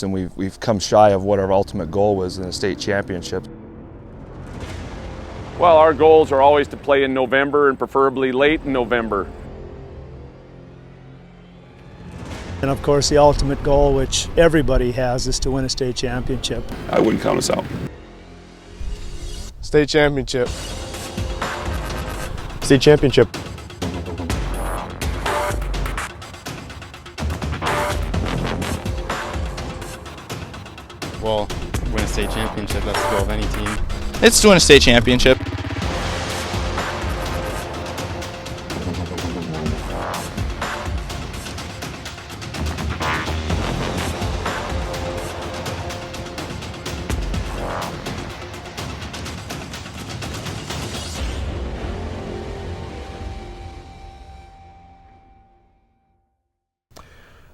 And we've come shy of what our ultimate goal was in the state championship. Well, our goals are always to play in November and preferably late in November. And of course, the ultimate goal, which everybody has, is to win a state championship. I wouldn't count us out. State championship. State championship. Well, win a state championship, that's the goal of any team. It's to win a state championship.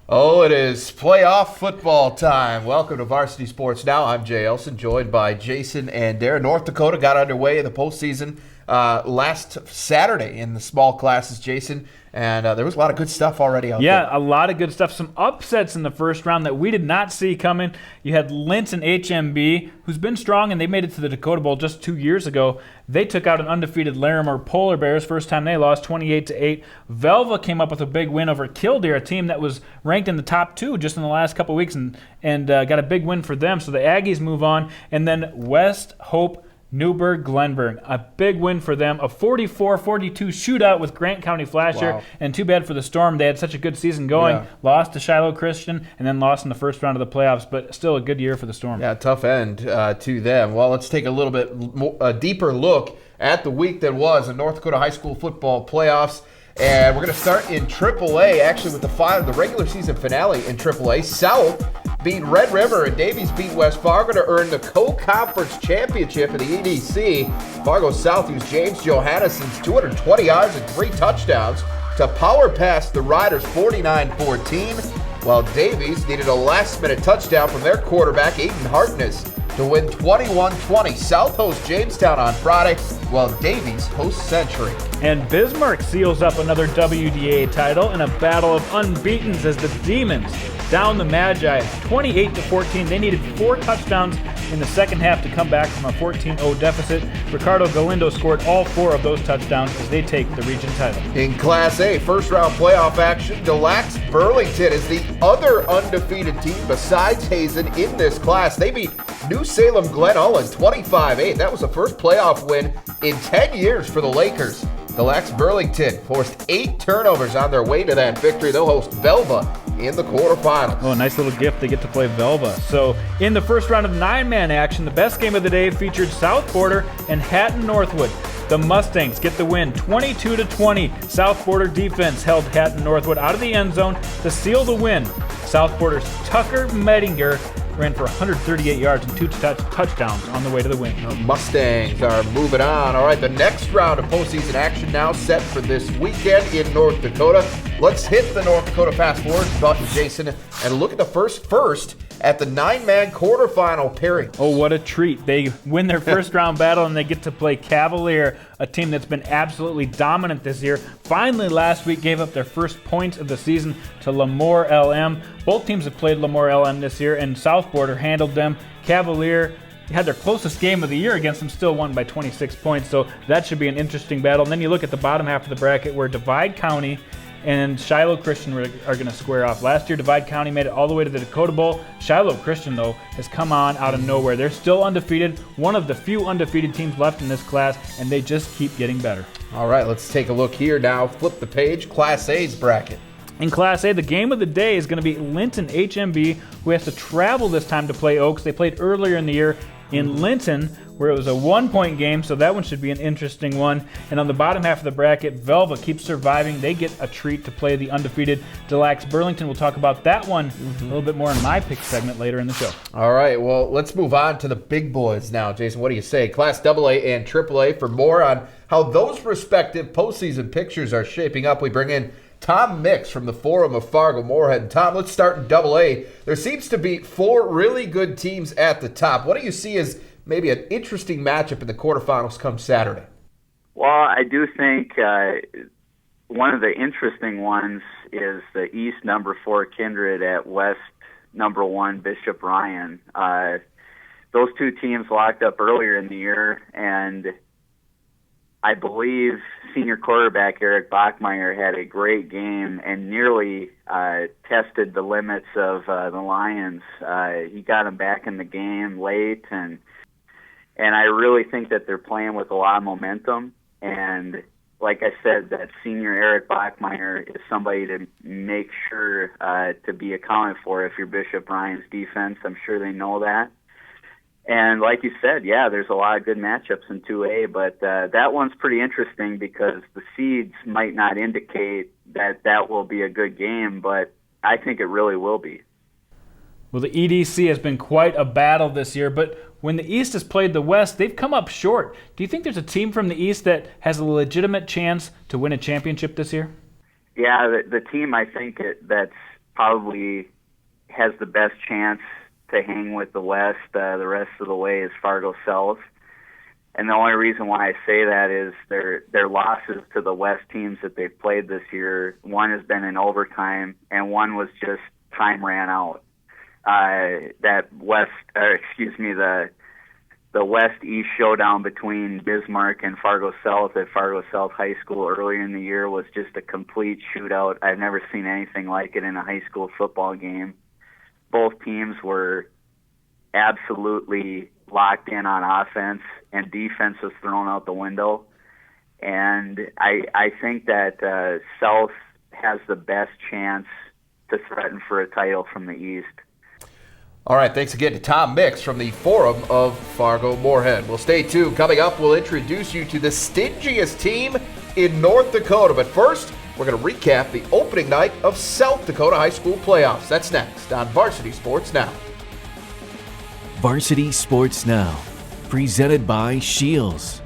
Oh, it is playoff football time. Welcome to Varsity Sports Now. I'm Jay Elson, joined by Jason and Darren. North Dakota got underway in the postseason last Saturday in the small classes, Jason, and there was a lot of good stuff already out there. Yeah, a lot of good stuff. Some upsets in the first round that we did not see coming. You had Linton HMB, who's been strong, and they made it to the Dakota Bowl just 2 years ago. They took out an undefeated Larimer Polar Bears. First time they lost, 28-8. Velva came up with a big win over Killdeer, a team that was ranked in the top 2 just in the last couple of weeks, and got a big win for them. So the Aggies move on. And then West Hope Newburgh-Glenburn, a big win for them, a 44-42 shootout with Grant County Flasher. Wow. And too bad for the Storm. They had such a good season going. Yeah. Lost to Shiloh Christian and then lost in the first round of the playoffs, but still a good year for the Storm. Yeah, tough end to them. Well, let's take a little bit a deeper look at the week that was in North Dakota high school football playoffs. And we're going to start in AAA, actually with the regular season finale in AAA. South beat Red River and Davies beat West Fargo to earn the co-conference championship in the EDC. Fargo South used James Johannesson's 220 yards and 3 touchdowns to power past the Riders 49-14, while Davies needed a last-minute touchdown from their quarterback, Aiden Harkness, to win 21-20. South hosts Jamestown on Friday, while Davies hosts Century. And Bismarck seals up another WDA title in a battle of unbeatens as the Demons down the Magi 28-14. They needed 4 touchdowns in the second half to come back from a 14-0 deficit. Ricardo Galindo scored all 4 of those touchdowns as they take the region title. In Class A, first-round playoff action, Delax Burlington is the other undefeated team besides Hazen in this class. They beat New Salem Glen Ullin 25-8. That was the first playoff win in 10 years for the Lakers. Delax Burlington forced 8 turnovers on their way to that victory. They'll host Velva in the quarterfinals. Oh, a nice little gift. They get to play Velva. So in the first round of 9-man action, the best game of the day featured South Border and Hatton Northwood. The Mustangs get the win, 22-20. South Border defense held Hatton Northwood out of the end zone to seal the win. South Border's Tucker Medinger ran for 138 yards and 2 touchdowns on the way to the win. Mustangs are moving on. All right, the next round of postseason action now set for this weekend in North Dakota. Let's hit the North Dakota fast forward button, Jason, and look at the first at the 9-man quarterfinal pairing. Oh, what a treat. They win their first round battle and they get to play Cavalier, a team that's been absolutely dominant this year. Finally, last week gave up their first points of the season to Lemoore LM. Both teams have played Lemoore LM this year, and South Border handled them. Cavalier had their closest game of the year against them, still won by 26 points, so that should be an interesting battle. And then you look at the bottom half of the bracket where Divide County and Shiloh Christian are going to square off. Last year, Divide County made it all the way to the Dakota Bowl. Shiloh Christian, though, has come on out of nowhere. They're still undefeated, one of the few undefeated teams left in this class, and they just keep getting better. All right, let's take a look here now. Flip the page, Class A's bracket. In Class A, the game of the day is going to be Linton HMB, who has to travel this time to play Oaks. They played earlier in the year in Linton, where it was a 1-point game, so that one should be an interesting one. And on the bottom half of the bracket, Velva keeps surviving. They get a treat to play the undefeated Delax Burlington. We'll talk about that one a little bit more in my pick segment later in the show. All right, well, let's move on to the big boys now. Jason, what do you say? Class AA and AAA. For more on how those respective postseason pictures are shaping up, we bring in Tom Mix from the Forum of Fargo-Moorhead. And Tom, let's start in AA. There seems to be 4 really good teams at the top. What do you see as maybe an interesting matchup in the quarterfinals come Saturday? Well, I do think one of the interesting ones is the East number 4 Kindred at West number 1 Bishop Ryan. Those two teams locked up earlier in the year, and I believe senior quarterback Eric Bachmeyer had a great game and nearly tested the limits of the Lions. He got them back in the game late, and I really think that they're playing with a lot of momentum. And like I said, that senior Eric Bachmeyer is somebody to make sure to be accounted for if you're Bishop Ryan's defense. I'm sure they know that. And like you said, yeah, there's a lot of good matchups in 2A, but that one's pretty interesting because the seeds might not indicate that that will be a good game, but I think it really will be. Well, the EDC has been quite a battle this year, but when the East has played the West, they've come up short. Do you think there's a team from the East that has a legitimate chance to win a championship this year? Yeah, the team I think that's probably has the best chance to hang with the West the rest of the way is Fargo South. And the only reason why I say that is their losses to the West teams that they've played this year, one has been in overtime and one was just time ran out. The West-East showdown between Bismarck and Fargo South at Fargo South High School earlier in the year was just a complete shootout. I've never seen anything like it in a high school football game. Both teams were absolutely locked in on offense, and defense was thrown out the window. And I think that South has the best chance to threaten for a title from the East. All right, thanks again to Tom Mix from the Forum of Fargo-Moorhead. Well, stay tuned. Coming up, we'll introduce you to the stingiest team in North Dakota. But first, we're going to recap the opening night of South Dakota High School playoffs. That's next on Varsity Sports Now. Varsity Sports Now, presented by Shields.